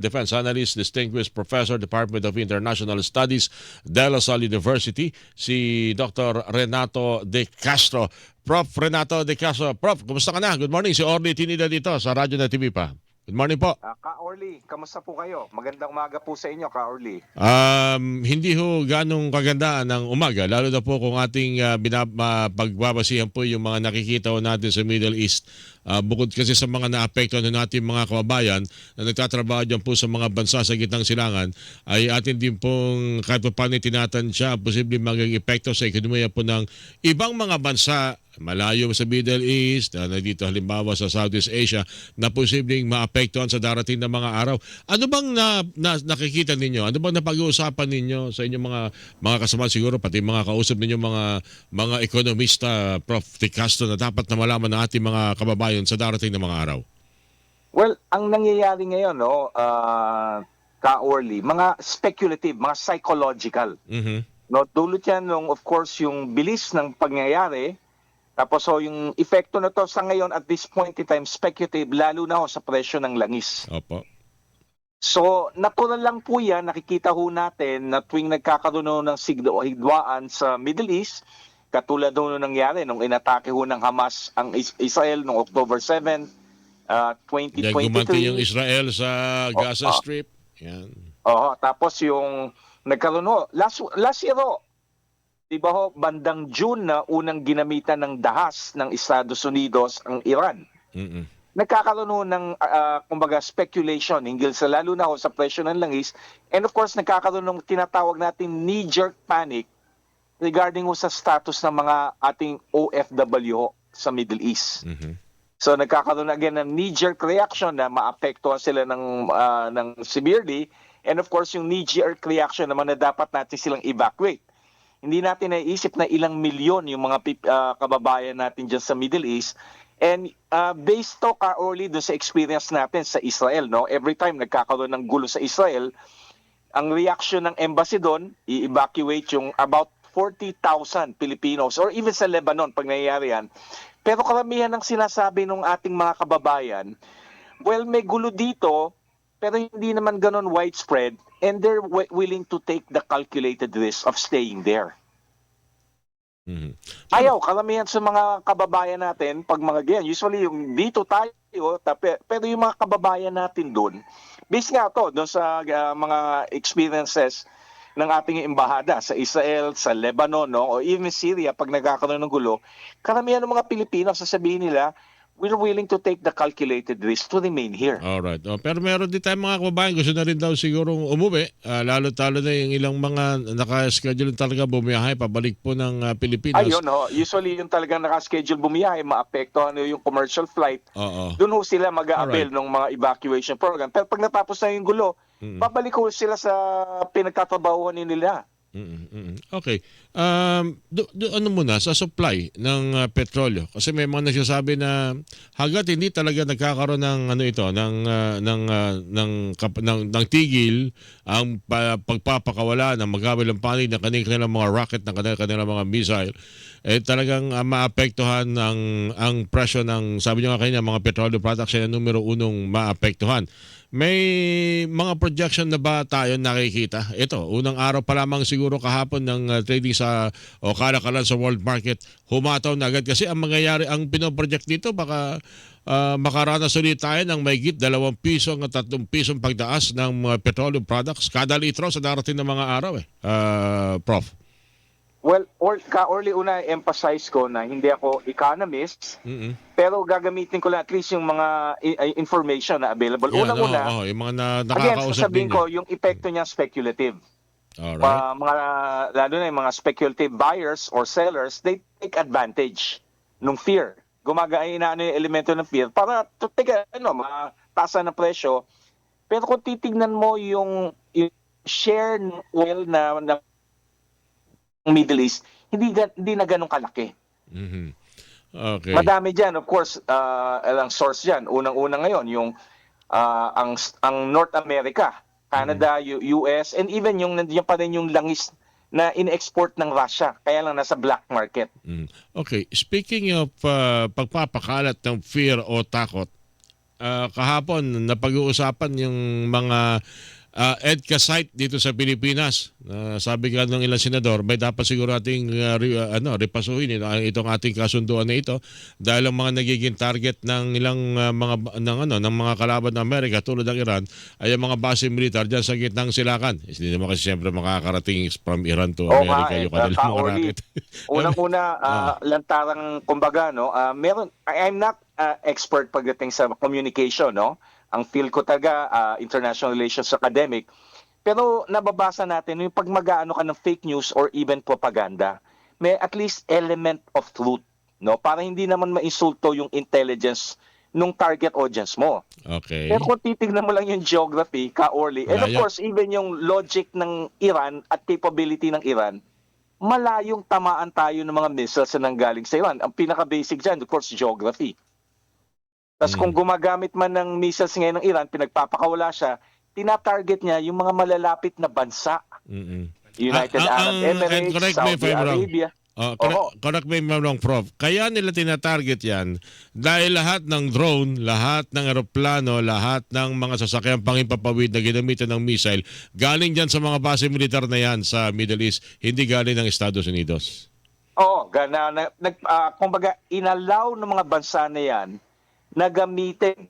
Defense Analyst, Distinguished Professor, Department of International Studies, De La Salle University, si Dr. Renato De Castro. Prof. Renato De Castro. Prof, kumusta ka na? Good morning. Si Orly Tinida dito sa Radyo na TV pa. Good morning po. Ka-Orly, kamusta po kayo? Magandang umaga po sa inyo, Ka-Orly. Hindi ho ganong kagandaan ng umaga, lalo na po kung ating pagbabasihan po yung mga nakikita ho natin sa Middle East. Bukod kasi sa mga naapektuhan natin mga kababayan na nagtatrabaho dyan po sa mga bansa sa gitnang silangan, ay atin din pong kahit pa paano tinatansya ang posibleng maging epekto sa ekonomiya po ng ibang mga bansa malayo sa Middle East, dito halimbawa sa Southeast Asia, na posibleng maapektuhan sa darating na mga araw. Ano bang nakikita ninyo? Ano bang napag-uusapan ninyo sa inyong mga kasama siguro, pati mga kausap ninyo mga ekonomista, Prof. De Castro, na dapat na malaman ng ating mga kababayan sa darating na mga araw? Well, ang nangyayari ngayon, no, Ka-Orly, mga speculative, mga psychological. No, dulot yan ng, of course, yung bilis ng pangyayari. Tapos yung epekto na to sa ngayon at this point in time, speculative, lalo na sa presyo ng langis. Opo. So, natural lang po yan, nakikita ho natin na tuwing nagkakaroon ng higdwaan sa Middle East, katulad nung nangyari nung inatake ho ng Hamas ang Israel noong October 7, 2023. Gumanti yung Israel sa Gaza Strip. Yan. Tapos yung nagkaroon ho, last year ho, di ba ho, bandang June na unang ginamitan ng dahas ng Estados Unidos ang Iran. Nagkakaroon ho ng kumbaga speculation hinggil sa lalo na ho sa presyo ng langis, and of course nagkakaroon ng tinatawag natin knee-jerk panic regarding ho sa status ng mga ating OFW ho sa Middle East. So nagkakaroon again ng knee-jerk reaction na maapektuhan sila ng severely, and of course yung knee-jerk reaction naman na dapat natin silang evacuate. Hindi natin naiisip na ilang milyon yung mga kababayan natin dyan sa Middle East. And based to, Ka-Orly, doon sa experience natin sa Israel, no? Every time nagkakaroon ng gulo sa Israel, ang reaction ng embassy doon, i-evacuate yung about 40,000 Filipinos or even sa Lebanon pag nangyayari yan. Pero karamihan ng sinasabi ng ating mga kababayan, well, may gulo dito, pero hindi naman ganon widespread, and they're willing to take the calculated risk of staying there. Ayaw, karamihan sa mga kababayan natin, pag mga ganyan, usually yung dito tayo, pero yung mga kababayan natin doon, based nga to, doon sa mga experiences ng ating embahada sa Israel, sa Lebanon, no, o even Syria, pag nagkakaroon ng gulo, karamihan ng mga Pilipino, sasabihin nila, we're willing to take the calculated risk to remain here. Alright. Pero meron din tayong mga kababayan, gusto na rin daw siguro umuwi, lalo-talo na yung ilang mga naka-schedule talaga bumiyahe pabalik po ng Pilipinas. Ayun, usually yung talagang naka-schedule bumiyahe, maapektuhan yung commercial flight. Doon ho sila mag-a-avail ng mga evacuation program. Pero pag natapos na yung gulo, babalik ho sila sa pinagtatrabahuhan nila. Okay. Ano muna sa supply ng petrolyo, kasi may mga nagsasabi na hangga't hindi talaga nagkakaroon ng ng tigil ang pagpapakawala ng magkabilang panig ng kanilang mga rocket, ng kanilang mga missile, talagang maapektuhan ang presyo ng, sabi niyo nga kanina, mga petroleum products yan ang numero unong maapektuhan. May mga projection na ba tayo nakikita? Ito, unang araw pa lamang siguro kahapon ng trading sa o kalakalan sa world market, humataw na agad kasi ang mangyayari, ang pinoproject dito, baka makaranas ulit tayo ng mahigit 2 piso at 3 pisong pagtaas ng mga petroleum products kada litro sa darating na mga araw Prof. Well, Ka-Orly, una emphasize ko na hindi ako economist, pero gagamitin ko lang at least yung mga information na available. Unang-una, yung mga again, nakakausap sasabihin ninyo. ko, yung epekto niya speculative. Alright. Lalo na yung mga speculative buyers or sellers, they take advantage ng fear. Inaano yung elemento ng fear para matasan ng presyo. Pero kung titignan mo yung share ng oil na Middle East, hindi na ganun kalaki. Okay. Madami dyan, of course, ang source dyan. Unang-una ngayon, yung ang North America, Canada, US, and even yung nandiyan pa rin yung langis na in-export ng Russia, kaya lang nasa black market. Okay, speaking of pagpapakalat ng fear o takot, kahapon napag-uusapan yung mga EDCA site dito sa Pilipinas. Sabi nga ng ilang senador, may dapat siguro ating repasuhin itong ating kasunduan na ito dahil ang mga nagiging target ng ilang ng mga kalaban ng Amerika tulad ng Iran ay ang mga base militar diyan sa gitnang silakan. Hindi naman kasi siyempre makakarating from Iran to America yung kanilang mga rocket. Unang-una, lantarang kumbaga, no, I'm not expert pagdating sa communication, no. Ang field ko talaga, international relations academic. Pero nababasa natin, yung pag mag-aano ka ng fake news or even propaganda, may at least element of truth, no? Para hindi naman mainsulto yung intelligence nung target audience mo. Okay. Pero kung titignan mo lang yung geography, Ka-Orly, and of course, even yung logic ng Iran at capability ng Iran, malayong tamaan tayo ng mga missiles na nanggaling sa Iran. Ang pinaka-basic dyan, of course, geography. Tapos kung gumagamit man ng missiles ngayon ng Iran, pinagpapakawala siya, tinatarget niya yung mga malalapit na bansa. United Arab Emirates, Saudi Arabia. Correct me if I'm wrong, Prof. Kaya nila tinatarget yan dahil lahat ng drone, lahat ng eroplano, lahat ng mga sasakyang pangimpapawid na ginamitan ng missile, galing dyan sa mga base militar na yan sa Middle East, hindi galing ng Estados Unidos. Oo, kumbaga inalaw ng mga bansa na yan na gamitin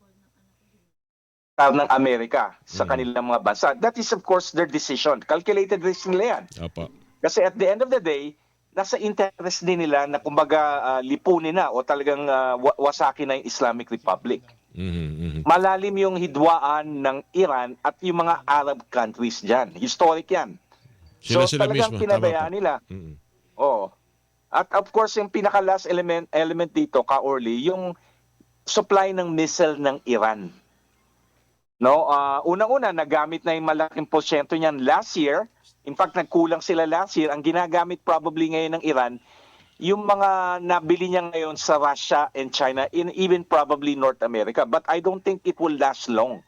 ng Amerika sa kanilang mga bansa. That is of course their decision. Calculated risk nila yan. Opo. Kasi at the end of the day, nasa interest din nila na kumbaga lipunin na o talagang wasakin na yung Islamic Republic. Malalim yung hidwaan ng Iran at yung mga Arab countries dyan. Historic yan. Sila talagang mismo. pinabayaan nila. Oo. At of course, yung pinaka-last element dito, Ka-Orly, yung supply ng missile ng Iran. No, unang-una nagamit na yung malaking porsyento niyan last year. In fact, nagkulang sila last year. Ang ginagamit probably ngayon ng Iran, yung mga nabili niya ngayon sa Russia and China, even probably North America. But I don't think it will last long.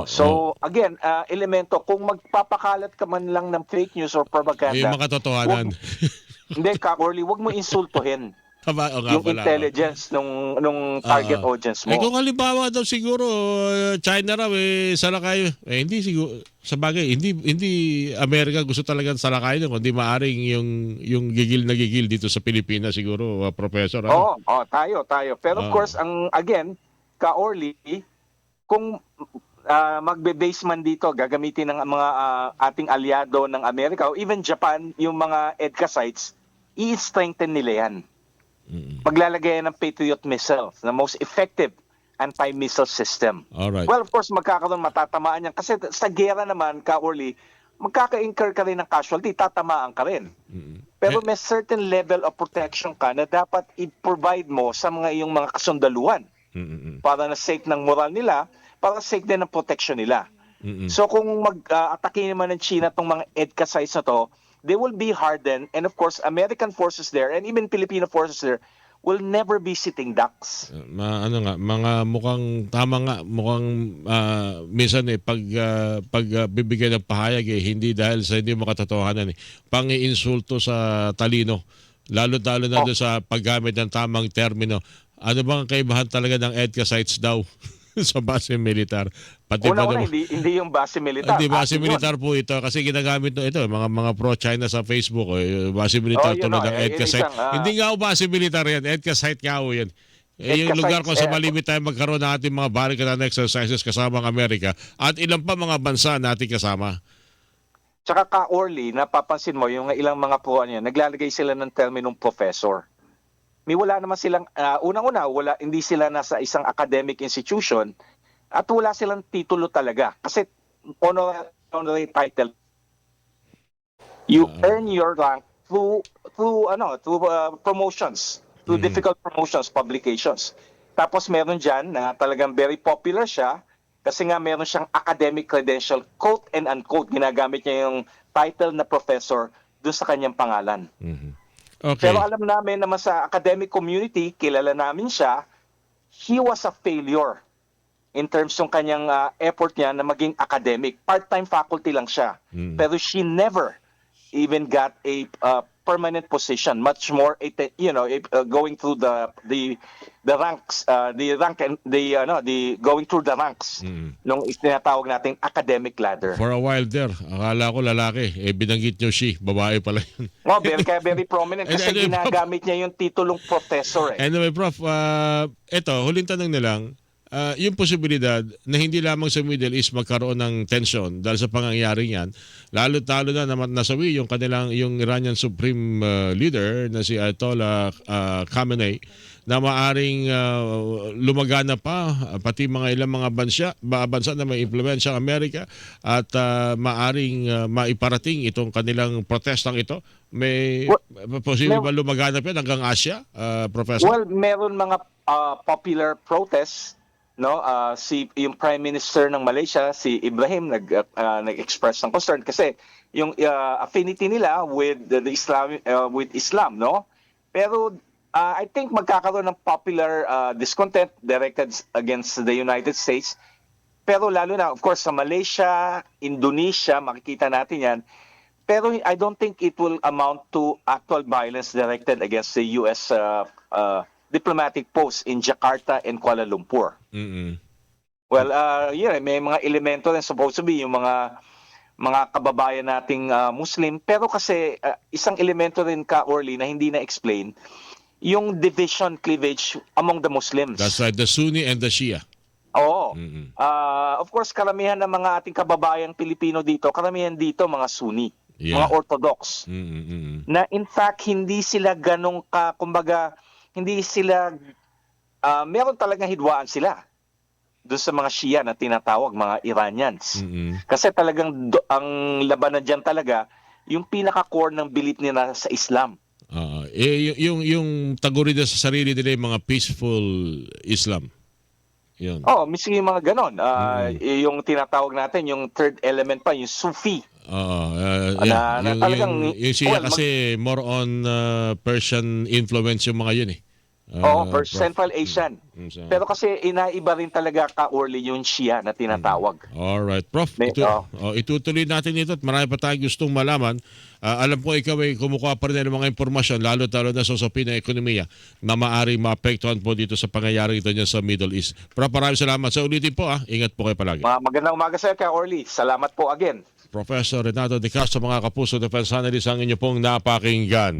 So again, elemento, kung magpapakalat ka man lang ng fake news or propaganda, yung makatotohanan. Hindi, Ka-Orly, wag mo insultuhin yung intelligence nung target audience mo. Kung halimbawa daw siguro China raw salakay, hindi siguro sa bagay, hindi Amerika gusto talagang salakay kundi maaring yung gigil na gigil dito sa Pilipinas siguro, Professor. Tayo. Pero of course, again, Ka-Orly, kung magbe-base man dito, gagamitin ng mga ating aliado ng Amerika o even Japan, yung mga EDCA sites, i-strengthen nila yan. Paglalagay ng Patriot missiles, the most effective anti-missile system. Alright. Well, of course, matatamaan yan. Kasi sa gera naman, Ka-Orly, magkaka-incur ka rin ng casualty, tatamaan ka rin. Pero may certain level of protection ka na dapat i-provide mo sa mga iyong mga kasundaluhan. Para na sake ng moral nila, para sake din ng protection nila. So kung mag-atake naman ng China itong mga EDCA sites na to, they will be hardened, and of course, American forces there and even Filipino forces there will never be sitting ducks. Mga mukhang tama nga, minsan pag bibigyan ng pahayag hindi dahil sa hindi makatotohanan pang-iinsulto sa talino, lalo-lalo na doon sa paggamit ng tamang termino. Ano bang kaibahan talaga ng EDCA sites daw sa base militar? Una-una, hindi yung base militar. Hindi base militar po ito kasi ginagamit ito mga pro-China sa Facebook base militar tulad ng EDCA site. Hindi nga base militar yan, EDCA site nga yan. Yung lugar kung sa malimit tayo magkaroon ng ating mga barricade exercises kasama ang Amerika at ilang pa mga bansa natin kasama. Tsaka Ka-Orly, napapansin mo yung ilang mga naglalagay sila ng terminong professor. May wala naman silang, unang-una, hindi sila nasa isang academic institution at wala silang titulo talaga. Kasi honorary title, you earn your rank through promotions, through difficult promotions, publications. Tapos meron dyan na talagang very popular siya kasi nga meron siyang academic credential, quote and unquote, ginagamit niya yung title na professor doon sa kanyang pangalan. Okay. Pero alam namin naman sa academic community, kilala namin siya, he was a failure in terms ng kanyang effort niya na maging academic. Part-time faculty lang siya. Pero she never even got a permanent position, much more going through the ranks, going through the ranks nung tinatawag nating academic ladder. For a while there, akala ko lalaki. Binanggit nyo she, babae pala yun. Very prominent kasi ginagamit niya yung titulong professor. Anyway, Prof, eto, huling tanong na lang. Yung posibilidad na hindi lamang sa Middle East magkaroon ng tension dahil sa pangyayari yan, lalo-talo na nasawi yung Iranian Supreme Leader na si Ayatollah Khamenei na maaring lumagana pa pati ilang mga bansa na may impluwensya ng Amerika at maaring maiparating itong kanilang protestang ito. May posible ba lumagana pa hanggang Asia, Professor? Well, meron mga popular protests. Yung Prime Minister ng Malaysia, si Ibrahim, nag-express ng concern kasi yung affinity nila with Islam, no? Pero I think magkakaroon ng popular discontent directed against the United States. Pero lalo na, of course, sa Malaysia, Indonesia, makikita natin yan. Pero I don't think it will amount to actual violence directed against the U.S. Diplomatic posts in Jakarta and Kuala Lumpur. Well, may mga elemento rin supposed to be yung mga kababayan nating Muslim, pero kasi isang elemento rin Orly na hindi na-explain, yung division cleavage among the Muslims. That's right, the Sunni and the Shia. Oo. Of course, karamihan ng mga ating kababayang Pilipino dito, karamihan dito mga Sunni, mga Orthodox. Na in fact, hindi sila ganong hindi sila, meron talagang hidwaan sila doon sa mga Shia na tinatawag, mga Iranians. Kasi talagang ang labanan dyan talaga, yung pinaka-core ng belief nila sa Islam. Yung taguri na sa sarili nila yung mga peaceful Islam. Yun. Mismo yung mga ganon. Yung tinatawag natin, yung third element pa, yung Sufi. Yung Shia kasi more on Persian influence yung mga yun eh. Central Asian. Pero kasi inaiba rin talaga Orly yung Shia na tinatawag. Alright, Prof. Itutuloy natin ito at marami pa tayong gustong malaman. Alam ko ikaw ay kumukuha pa rin ng mga impormasyon lalo-talo na sa usapin ng ekonomiya na maaaring maapektuhan po dito sa pangyayari ito niya sa Middle East. Prof, maraming salamat. Sa ulitin po, ingat po kayo palagi. Magandang umaga sa iyo, Orly. Salamat po again. Professor Renato De Castro, mga kapuso defense analyst, ang inyo pong napakinggan.